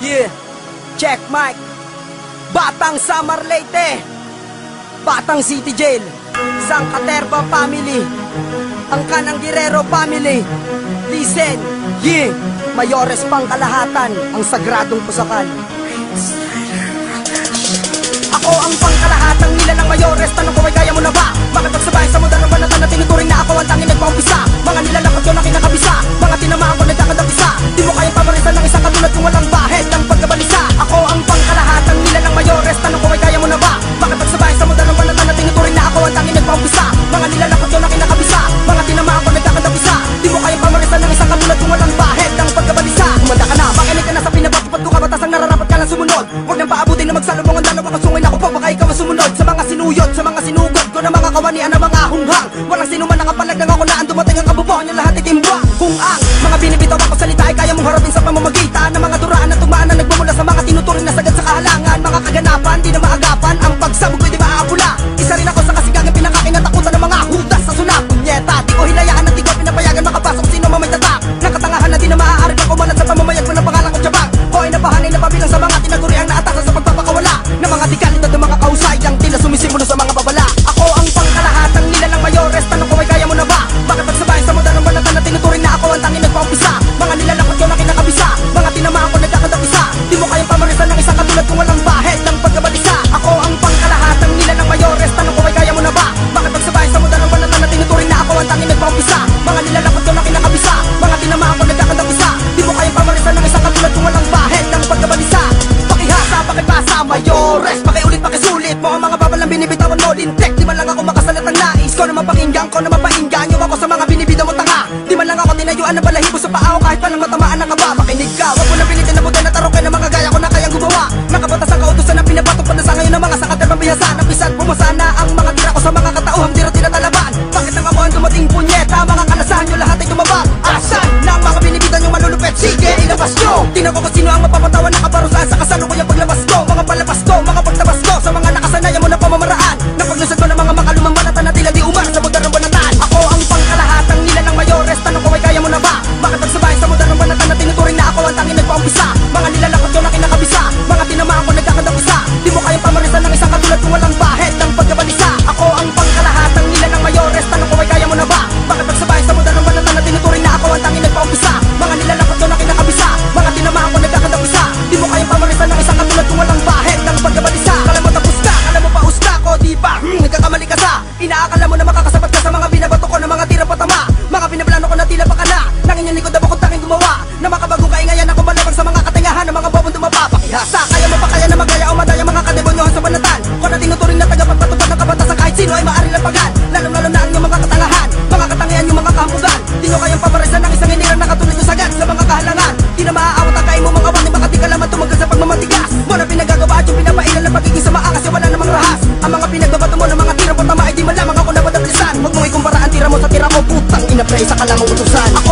Yeah, check mic. Batang Samar Leyte, Batang City Jail, Sang Caterva family, ang Kanang Guerrero family. Listen, yeah, mayores pang kalahatan, ang sagradong pusakal. Ako ang pangkalahatang nila ng mayores. Tanong ko ay kaya mo na ba? Bakit nagsabay sa modernong banatan na tinuturing na ako ang tanging nagpaumpisa? Mga nilalakad ko na kinakabisa, mga tinamaan ko nagkakadapisa. Di mo kayang pamarisan ng isang katulad kung walang bahid ng pagkabalisa. Ako ang pangkalahatang nila ng mayores. Tanong ko ay kaya mo na ba? Bakit nagsabay sa modernong banatan na tinuturing na ako ang tanging nagpaumpisa? Mga nilalakad ko na kinakabisa, mga tinamaan ko nagkakadapisa. Di mo kayang pamarisan ng isang katulad kung walang bahid ng pagkabalisa. Kumanda ka na, makinig ka na sa pinapatupad ko kabatasang nararapat ka lang sumunod. Huwag nang paabutin na magsalubong ang dalawa kasungin ako pa baka ikaw ang sumunod. Sa mga sinuyod, sa mga sinugod ko na mga kawanian na mga hunghang. Walang sino man nakapalag ng ako na ang dumating ang kabubuhan yung lahat itimbwang. Kung ang mga binibitaw ako salita ay kaya mong harapin sa pamamagitan ng mga duraan at tugmaan na nagmumula sa mga tinuturing na sagad sa kahalangan. Mga kaganapan, di na maagapan, ang pagsabog ko'y di maapula. Isa rin ako sa kasigang pinakakinatakutan ng mga hudas sa sunap. Punyeta, di ko hinayaan at di ko pinapayagan makapasok sino mamay tatak. Nakatangahan na di na maaari pang kumalat sa pamamayag mo ng pangalan ko tiyabag. O ay napahanay na pabilang sa mga tinaguriang naatasan sa pagpapakawala ng mga dikalit at ng mga kausay ang tila sumisimulo sa mga babala. Ako ang pangkalahatang nila ng mayores. Tanong ko ay kaya mo na ba? Bakit nagsabay sa modernong banatan na tinuturing na ako ang tanging nagpaumpisa? Mga nilalakad ko na kinakabisa, mga tinamaan ko nagkakadapisa. Di mo kayang pamarisan ng isang katulad kung walang bahid ng pagkabalisa. Ako ang pangkalahatang nila ng mayores. Tanong ko ay kaya mo na ba? Bakit nagsabay sa modernong banatan na tinuturing na ako ang tanging nagpaumpisa? Mga nilalakad ko na kinakabisa, mga tinamaan ko nagkakadapisa. Di mo kayang pamarisan ng isang katulad kung walang bahid ng pagkabalisa. Pakihasa, pakipasa, mayores, pakiulit, pakisulit mo ang mga babalang binibitawan mo. Lintek, di man lang ako makasalat ng nais ko na mapakinggan ko na mapainggan yung ako sa mga binibitaw mo tanga. Di man lang ako tinayuan ng balahibo sa paa ko kahit palang matamaan ng kaba. Makinig ka, wag mo na pilitin na buday na tarokin ng mga gaya ko na kayang gumawa. Nakabatas ang kautusan na pinabatok pa na sa ngayon ng mga sakatermang bihasa. Napisan, bumasa na ang mga tira ko sa mga katauhang tira-tira talaban. Bakit nang ako ang dumating punyeta? Mga kalasahan nyo lahat ay tumabag. Asan na ang mga binibitan yung malulupet? Sige, ilabas nyo. Tingnan ko kung sino ang mapapatawan na kaparusahan sa kasalukuyang paglabas ko. Mga palabas ko, mga pagtabas ko sa mga nakasanayan mo na pamamaraan. Napaglusad ko ng mga makalumang banatan na tila di umar sa modernong banatan. Ako ang pangkalahatang nila ng mayores. Tanong ko ay kaya mo na ba? Bakit nagsabay sa modernong banatan na tinuturing na ako ang tanging nagpaumpisa? Mga nilalakad ko na kinakabisa, mga tinamaan ko nagkakadapisa. Di mo kayang pamarisan ng isang katulad kung walang bahid ng pagkabalisa. Ako ang pangkalahatang nila ng mayores. Tanong ko ay kaya mo na ba? Bakit nagsabay sa modernong banatan na tinuturing na ako ang tanging nagpaumpisa? Mga nilalakad ko na kinakabisa, mga tinamaan ko nagkakadapisa. Di mo kayang pamarisan ng isang katulad kung walang bahid ng pagkabalisa. Kala mo tapos ka, kala mo paus ka ko, di ba? Nagkakamali ka sa inaakala mo na makakasapat ka sa mga binabato ko ng mga tira patama. Mga binaplano ko na tila pa ka na nang inyong likod na bakot tanging gumawa na makabagong kaingayan ako malabang sa mga katingahan ng mga bobong dumapapakihasa. Kaya mo pa kaya na magaya o madaya mga kadebonyohan sa banatan ko na tinuturing na tagapagpatupad ng kabatasan kahit sino ay maaari lampagan. Lalong-lalo na ang mga katangahan, mga katangian yung mga kahambugan. Di nyo kayang pamarisan ng isang inirang nakatulad sa sagad sa mga kahalangan. Di na maaawat ang kain mo mga wani, baka di ka laman tumagal sa pagmamatigas. Mo na pinagagawa at yung pinapailan ng pagiging sa maakas yung wala namang rahas. Ang mga pinagbabato mo ng mga tirang patama ay di man lamang ako na madabilisan. Huwag mong ikumpara ang tira mo sa tira mo, putang ina pre, isa ka lamang utusan. Ako